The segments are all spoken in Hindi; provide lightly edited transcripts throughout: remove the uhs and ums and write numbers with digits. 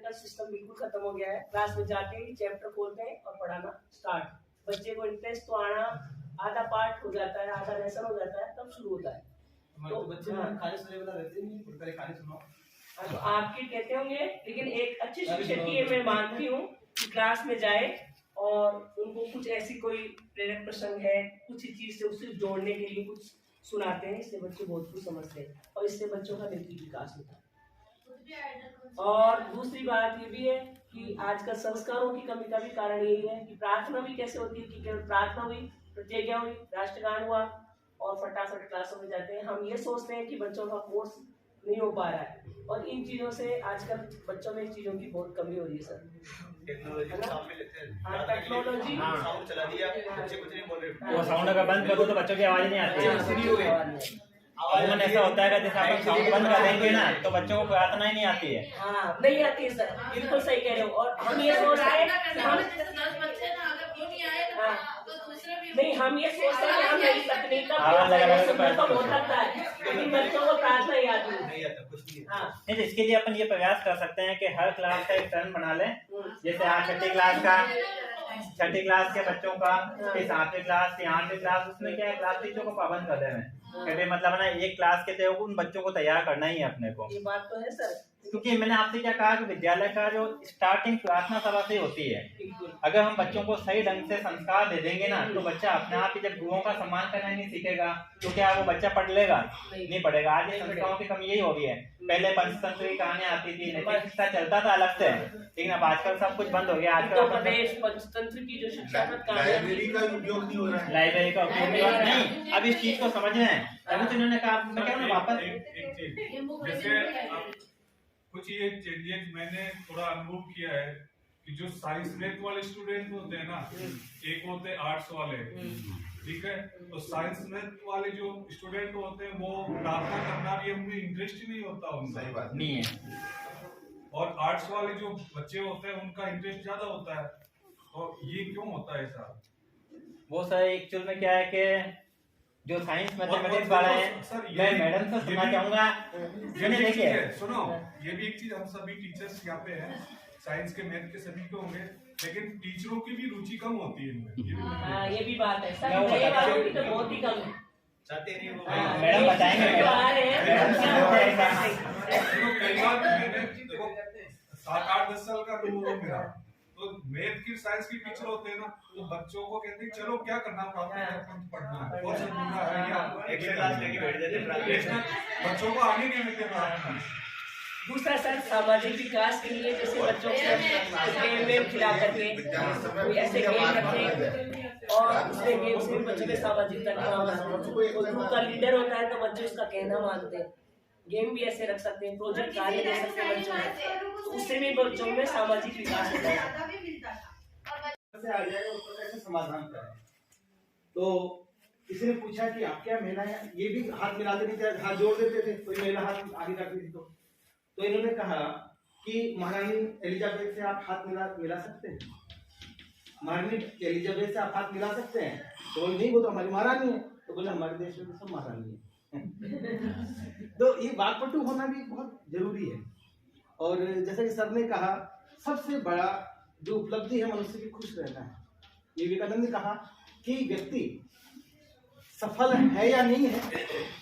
का सिस्टम बिल्कुल खत्म हो गया है। क्लास में जाते ही चैप्टर खोलते हैं और पढ़ाना स्टार्ट। बच्चे को इंटरेस्ट तो आना, आधा पार्ट हो जाता है, आधा लेसन हो जाता है, तब शुरू होता है। तो बच्चे खाली सुनने वाला रहते नहीं, पहले खाली सुनो। तो आपके कहते होंगे, लेकिन एक अच्छी शिक्षक की मैं मानती हूँ कि क्लास में जाए और उनको कुछ ऐसी कोई प्रेरक प्रसंग है, कुछ ही चीज से उससे जोड़ने के लिए कुछ सुनाते हैं, इससे बच्चे बहुत कुछ समझते हैं और इससे बच्चों का नैतिक विकास होता है। और दूसरी बात ये भी है कि आजकल संस्कारों की कमी का भी कारण यही है कि प्रार्थना भी कैसे होती है कि केवल प्रार्थना हुई, प्रतिज्ञा हुई, राष्ट्रगान हुआ और फटाफट क्लासों में जाते हैं। हम ये सोचते हैं कि बच्चों का कोर्स नहीं हो पा रहा है और इन चीजों से आजकल बच्चों में इन चीजों की बहुत कमी हो रही है सर। टेक्नोलॉजी साउंड चला दिया, बच्चे कुछ नहीं बोल रहे, वो साउंड अगर बंद कर दो तो बच्चों की आवाज नहीं आती है। आवाज ऐसा होता है कि जैसे आप साउंड बंद कर देंगे ना तो बच्चों को प्रार्थना ही नहीं आती है। हाँ, नहीं आती है सर, बिल्कुल सही कह रहे हो। और हम ये सोच रहे हैं नहीं, हम ये सोचते हैं कि हम नई तकनीक का हो सकता है, लेकिन बच्चों को प्रार्थना याद नहीं आता कुछ नहीं। हाँ, नहीं, इसके लिए अपन ये प्रयास कर सकते हैं कि हर क्लास का एक टर्न बना लें। जैसे आज छठी क्लास के बच्चों का, 7वीं क्लास या 8वीं क्लास, उसमें क्या है क्लास टीचर को पाबंद कर देना है, मतलब ना एक क्लास के थे उन बच्चों को तैयार करना ही है अपने को। ये बात तो है सर, क्योंकि मैंने आपसे क्या कहा कि विद्यालय का जो स्टार्टिंग प्रार्थना सभा से होती है। अगर हम बच्चों को सही ढंग से संस्कार दे देंगे ना तो बच्चा अपने आप ही जब गुरुओं का सम्मान करना नहीं सीखेगा तो क्या वो बच्चा पढ़ लेगा? नहीं पढ़ेगा। आज ये संस्थाओं की कमी यही हो गई है। पहले पंचतंत्र की कहानी आती थी, नैतिक शिक्षा चलता था अलग से, लेकिन अब आजकल सब कुछ बंद हो गया। आजकल पंचतंत्र की जो शिक्षा लाइब्रेरी का उपयोग नहीं हो रहा है, लाइब्रेरी का उपयोग नहीं। अब इस चीज को समझ रहे हैं, अभी तो इन्होंने कहा मैं क्या वापस कुछ ये चेंजेस मैंने थोड़ा अनुभव किया है कि जो साइंस मैथ वाले स्टूडेंट होते हैं ना, एक होते हैं आर्ट्स वाले, ठीक है, तो साइंस मैथ वाले जो स्टूडेंट होते हैं वो प्रार्थना करना भी उनमें इंटरेस्ट ही नहीं होता, उनका सही बात नहीं है। और आर्ट्स वाले जो बच्चे होते हैं उनका इंटरेस्ट ज्यादा होता है। तो ये क्यों होता है ऐसा? वो सर एक्चुअल में क्या है कि जो साइंस मैथमेटिक्स वाला है, मैं मैडम से सुनना चाहूंगा। देखिए सुनो, ये भी एक चीज, हम सभी टीचर्स यहाँ पे हैं, साइंस के मैथ के सभी को होंगे, लेकिन टीचरों की भी रुचि कम होती है इनमें। ये भी बात है सर, नए वालों की तो बहुत ही कम है। चाहते नहीं वो मैडम बताएंगे। कई बार मैंने 7-8-10 साल का अनुभव है मेरा, तो मैथ की साइंस की टीचर होते हैं ना, तो बच्चों को कहते हैं चलो क्या करना पढ़ना है और समझना है, या एक्स्ट्रा क्लास लेके बैठ जाते हैं, बच्चों को आगे नहीं देते पढ़ाना। दूसरा सर सामाजिक विकास के लिए जैसे बच्चों को गेम खिला करके कोई ऐसे गेम रखें और उसमें गेम से बच्चों में सामाजिकता ग्रुप का लीडर होता है तो बच्चे उसका कहना मानते हैं। गेम भी ऐसे रख सकते हैं, प्रोजेक्ट कार्य दे सकते हैं बच्चों में, उससे भी बच्चों में सामाजिक विकास होता है। समाधान करें। तो किसी ने पूछा कि आप क्या महिला है, ये भी हाथ मिलाते नहीं थे, हाथ जोड़ देते थे, कोई महिला हाथ आगे करती थी तो इन्होंने कहा कि महारानी एलिजाबेथ से आप हाथ मिला सकते हैं? महारानी एलिजाबेथ से आप हाथ मिला सकते हैं? तो नहीं, वो तो हमारी महारानी है। तो बोले हमारे देश में तो सब महारानी है। तो ये वाकपटु होना भी बहुत जरूरी है। और जैसा कि सर ने कहा, सबसे बड़ा जो उपलब्धि है मनुष्य की खुश रहना है। ये विवेकानंद ने कहा कि व्यक्ति सफल है या नहीं है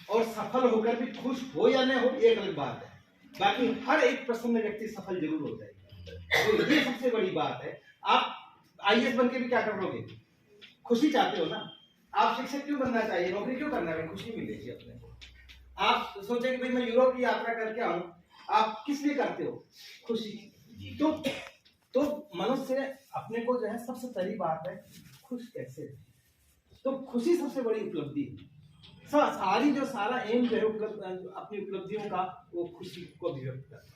और सफल होकर भी खुश हो या नहीं हो एक अलग बात है, बाकी हर एक प्रसन्न व्यक्ति सफल जरूर हो जाएगा। तो ये सबसे बड़ी बात है। आप IAS बन के भी क्या कर लोगे? खुशी चाहते हो ना? आप शिक्षक क्यों बनना चाहिए, नौकरी क्यों करना है? खुशी मिलेगी अपने को। आप सोचे कि भाई मैं यूरोप की यात्रा करके आऊं, आप किस लिए करते हो? खुशी। तो मनुष्य अपने को जो है सबसे पहली बात है खुश कैसे रहे। तो खुशी सबसे बड़ी उपलब्धि है। सारा एम जो है अपनी उपलब्धियों का वो खुशी को अभिव्यक्त करता है।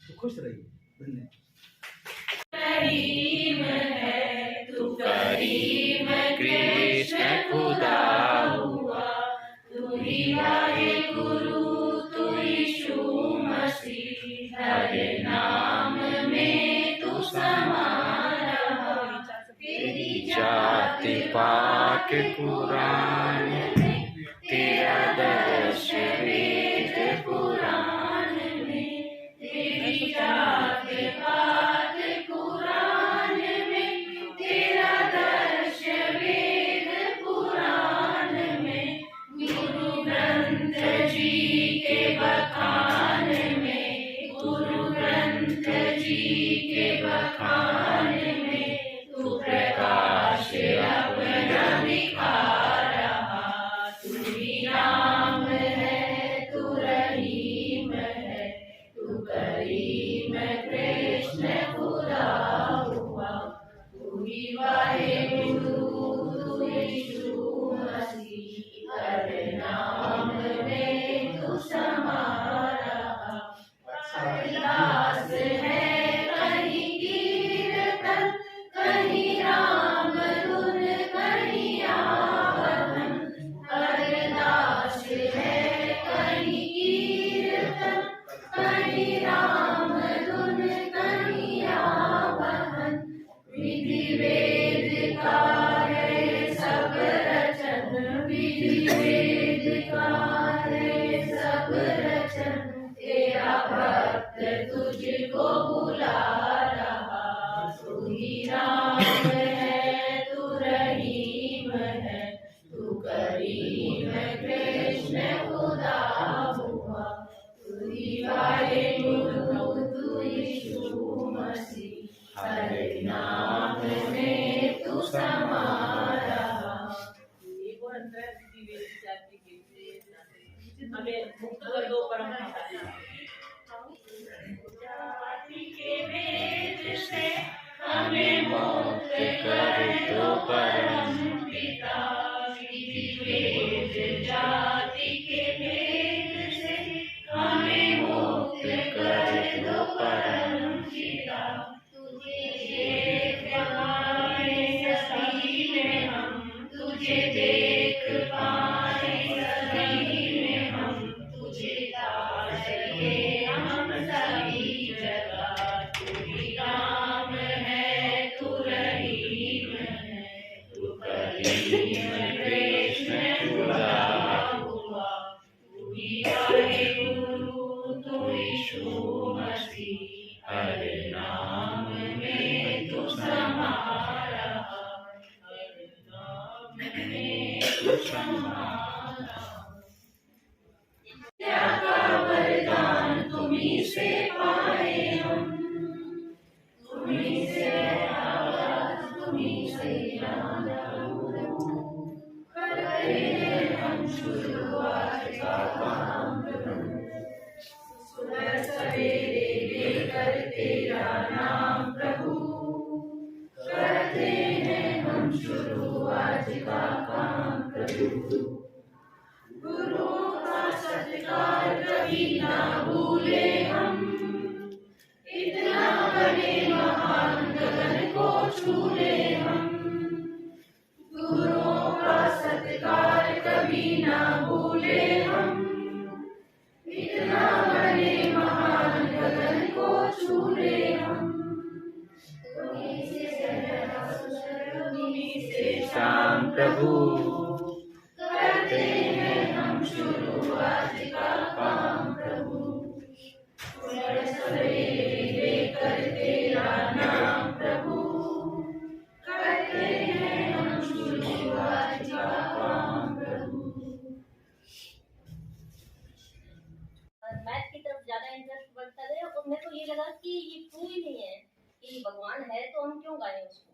तो खुश रहिए। धन्यवाद। करीम है तू, करीम कृष्ण खुदा हुआ, तू ही वाहेगुरु, तू यीशु मसीह, हर नाम में तू समा रहा, तेरी जात पाक कुरान में, तेरा दर्श वेद पुराण में, तेरी जात पाक जी के बखान में तू प्रकाश अपना दिखा रहा। तू ही राम है, तू रहीम है, तू करीम कृष्ण खुदा हुआ। तू ही वाहेगुरु, तू यीशु मसीह, हर नाम में तू समा रहा। दास है कहीं कीर्तन, कहीं राम धुन, कहीं आवन। दास है कहीं कीर्तन, कहीं राम धुन, कहीं आवन। विधि वेद का है सब रचन, विधि वेद का है सब रचन। तेरा भक्त तुझको बुला रहा। तू ही राम है, तू रहीम है, तू करीम कृष्ण खुदा हुआ। तू ही वाहेगुरु, तू यीशु मसीह, हर नाम में तू समा रहा। एक और अंतर है विधि वेद जाति के हमें मुक्त कर दो परम पिता। जाति के भेद से हमें मुक्त कर दो परम पिता। विधि वेद जाति के भेद से हमें मुक्त कर दो परम पिता। तुझे देख पाए सभी में हम, तुझे देख पाए सभी में हम, तुझे ताके हम सभी जगह। तू ही राम है, तू रहीम है, तू करीम कृष्ण खुदा हुआ। तू ही वाहेगुरु, तू यीशु मसीह, हर नाम में तू समा रहा। हर नाम में तू समा रहा। विद्या का वरदान तुम्हीं से पाए हम, तुम्हीं से आवाज, तुम्हीं से ज्ञान। करते हैं हम शुरुआत का काम प्रभु, सुबह सवेरे लेकर तेरा नाम प्रभु। करते हैं हम शुरुआत का काम प्रभु। गुरु का सत्कार कभी ना भूले हम, इतना बड़े महान गगन को छू ले हम। गुरु का सत्कार कभी ना भूले हम, इतना बड़े महान गगन को छू ले हम। तुम्हीं से तुम्हीं से शाम प्रभु, करते हैं हम शुरुआत का काम प्रभु। सुबह सवेरे लेकर तेरा नाम प्रभु, करते हैं हम शुरुआत का काम प्रभु। मैथ की तरफ ज्यादा इंटरेस्ट बढ़ता गया और मेरे को ये लगा कि ये ट्रू ही नहीं है कि भगवान है तो हम क्यों गाएं उसको।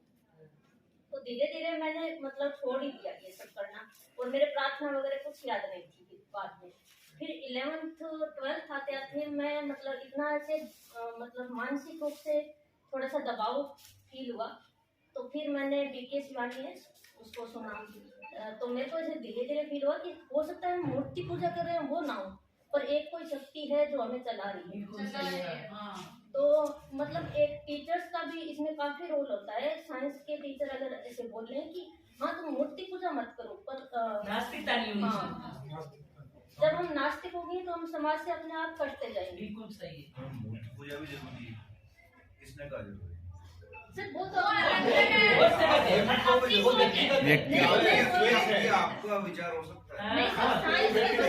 तो धीरे धीरे मैंने मतलब छोड़ ही दिया ये सब करना और मेरे प्रार्थना वगैरह कुछ याद नहीं थी बाद में। फिर 11th 12th आते आते मैं मतलब इतना ऐसे मतलब मानसिक रूप से थोड़ा सा दबाव फील हुआ। तो फिर मैंने बीके शिवानी है उसको सुना। तो मेरे को ऐसे धीरे धीरे फील हुआ कि हो सकता है हम मूर्ति पूजा कर रहे हैं वो ना हो, पर एक कोई शक्ति है जो हमें चला रही है। तो मतलब एक टीचर्स का भी इसमें काफी रोल होता है। साइंस के टीचर अगर ऐसे बोल रहे हैं कि हाँ तुम मूर्ति पूजा मत करो, पर नास्तिकता नहीं होनी चाहिए। जब हम नास्तिक होंगे तो हम समाज से अपने आप कटते जाएंगे। बिल्कुल सही है। मूर्ति पूजा भी जरूरी है, किसने कहा जरूरी है? सर वो तो आपका विचार हो सकता है। नहीं सर, साइंस के तो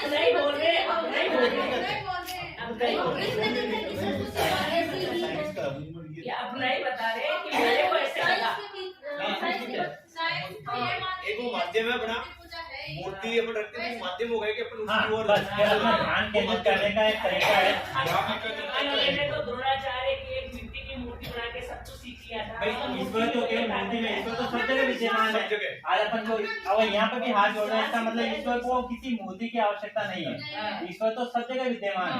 नहीं बोल रहे, अब नहीं बोल रहे। इसमें तो है कि सर कुछ ऐसी ही है। ये अब नहीं बता रहे कि मेरे को ऐसे लगा। एक वो माध्यम है अपना, मूर्ति अपन रखते हैं माध्यम हो गया कि अपन हाँ, उसकी ओर बस केवल ध्यान केंद्रित करने का एक तरीका है। तो द्रोणाचार्य भाई ईश्वर तो केवल मूर्ति में, ईश्वर तो सब जगह विद्यमान सब है। जगह। आज अपन को अब यहाँ पे भी हाथ जोड़ रहे हैं, इसका मतलब ईश्वर को किसी मूर्ति की आवश्यकता नहीं है, ईश्वर तो सब जगह विद्यमान है।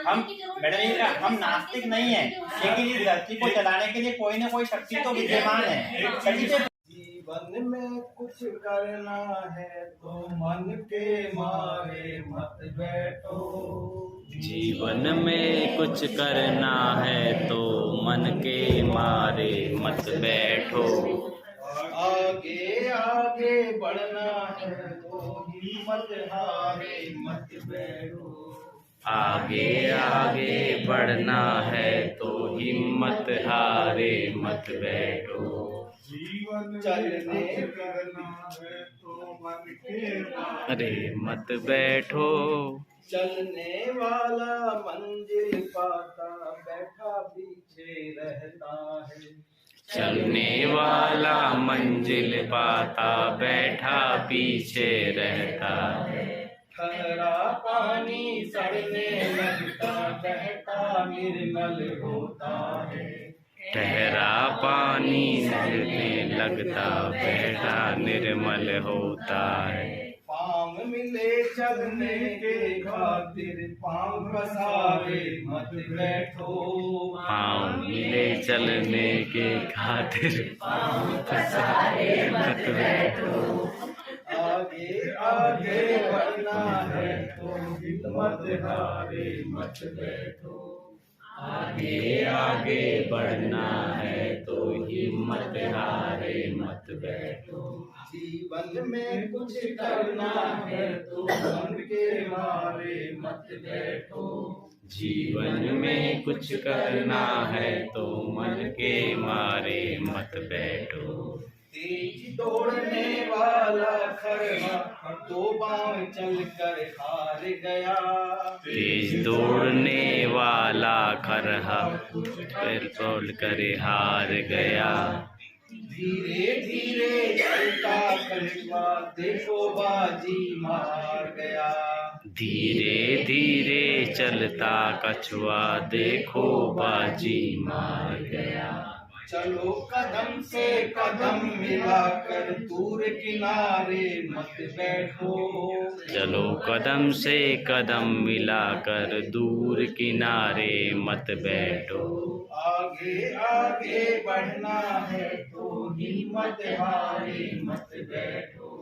हम मैडम ये कहा, हम नास्तिक नहीं है, लेकिन इस धरती को चलाने के लिए कोई ना कोई शक्ति तो विद्यमान है। जीवन में कुछ करना है तो मन के मारे मत बैठो। जीवन में कुछ करना है तो मन के मारे मत बैठो। आगे आगे बढ़ना है तो हिम्मत हारे मत बैठो। आगे आगे बढ़ना है तो हिम्मत हारे मत बैठो। जीवन चलने करना है तो मन के मारे अरे मत बैठो। चलने वाला मंजिल पाता बैठा पीछे रहता है। चलने वाला मंजिल पाता बैठा पीछे रहता है। ठहरा पानी सड़ने लगता बहता निर्मल होता है। ठहरा पानी सड़ने लगता बहता निर्मल होता है। पाँव मिले चलने के खातिर पाँव पसारे मत बैठो। पाँव मिले चलने के खातिर पाँव पसारे मत बैठो। आगे आगे बढ़ना है तो हिम्मत हारे मत बैठो। आगे आगे बढ़ना है तो हिम्मत हारे मत बैठो। जीवन में कुछ करना है तो मन के मारे मत बैठो। जीवन में कुछ करना है तो मन के मारे मत बैठो। तेज दौड़ने वाला खरवा दो पाँव चल कर हार गया। तेज दौड़ने वाला खरहा तोड़ कर हार गया। धीरे धीरे चलता कछुआ देखो बाजी मार गया। धीरे धीरे चलता कछुआ देखो बाजी मार गया। चलो कदम से कदम मिलाकर दूर किनारे मत बैठो। चलो कदम से कदम मिलाकर दूर किनारे मत बैठो। आगे आगे बढ़ना है तो हिम्मत हारे मत बैठो।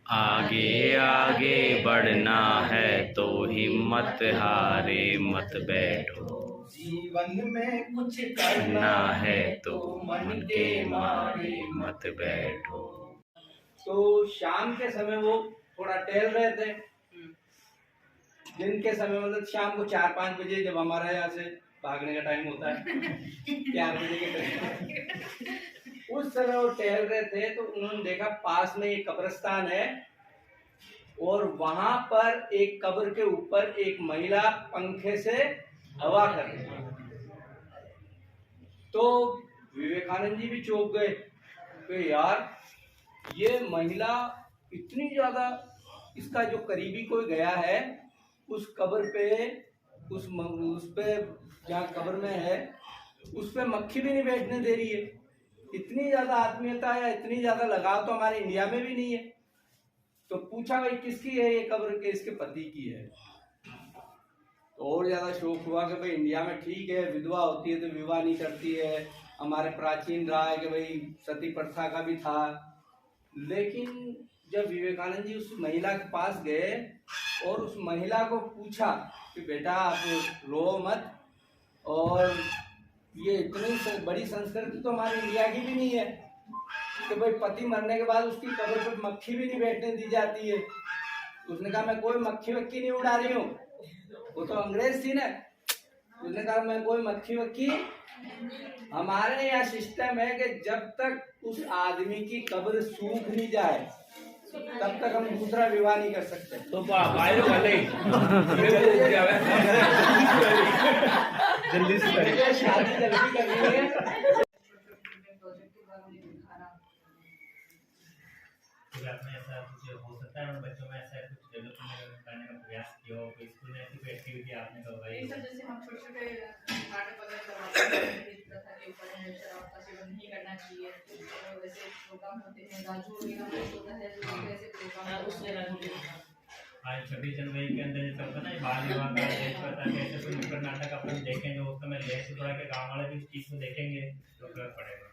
आगे आगे बढ़ना है तो हिम्मत हारे मत बैठो। जीवन में कुछ करना करना है तो मन के मारे मत बैठो। तो शाम के समय वो थोड़ा टहल रहे थे। दिन के समय मतलब शाम को 4-5 बजे जब हमारा यहाँ से भागने का टाइम होता है 4 बजे के टाइम उस समय वो टहल रहे थे तो उन्होंने देखा पास में एक कब्रिस्तान है और वहां पर एक कब्र के ऊपर एक महिला पंखे से हवा कर रही है। तो विवेकानंद जी भी चौंक गए कि यार ये महिला इतनी ज्यादा, इसका जो करीबी कोई गया है उस कब्र पे उस पे जहाँ कब्र में है उस पे मक्खी भी नहीं बैठने दे रही है। इतनी ज्यादा आत्मीयता या इतनी ज्यादा लगाव तो हमारे इंडिया में भी नहीं है। तो पूछा भाई किसकी है ये कब्र के? इसके पति की है। तो और ज्यादा शौक हुआ कि भाई इंडिया में ठीक है विधवा होती है तो विवाह नहीं करती है, हमारे प्राचीन रहा है कि भाई सती प्रथा का भी था। लेकिन जब विवेकानंद जी उस महिला के पास गए और उस महिला को पूछा कि बेटा आप रो मत, और ये इतनी बड़ी संस्कृति तो हमारे इंडिया की भी नहीं है कि भाई पति मरने के बाद उसकी कब्र पर मक्खी भी नहीं बैठने दी जाती है। उसने कहा मैं कोई मक्खी वक्की नहीं उड़ा रही हूँ, वो तो अंग्रेज थी ना। उसने कहा मैं कोई मक्खी वक्की, हमारे यहाँ सिस्टम है कि जब तक उस आदमी की कब्र सूख नहीं जाए तब तक हम दूसरा विवाह नहीं कर सकते। तो बाहर वाले जल्दी से शादी जल्दी करनी है। आपने ऐसा कुछ हो सकता है बच्चों में ऐसा कुछ डेवलपमेंट करने का प्रयास किया हो, कोई स्कूल में ऐसी कोई एक्टिविटी आपने करवाई? जैसे हम छोटे छोटे नाटक वगैरह करवाते हैं शराब का सेवन नहीं करना चाहिए। और वैसे प्रोग्राम होते हैं, राजू वगैरह में होता है, जो वैसे प्रोग्राम उसमें राजू आज 26 जनवरी के अंदर जैसे होता है ना बाल विवाह का देश पता है ऐसे कोई नुक्कड़ नाटक अपन देखेंगे, उस समय लेस थोड़ा के गाँव वाले भी इस चीज को देखेंगे तो फर्क पड़ेगा।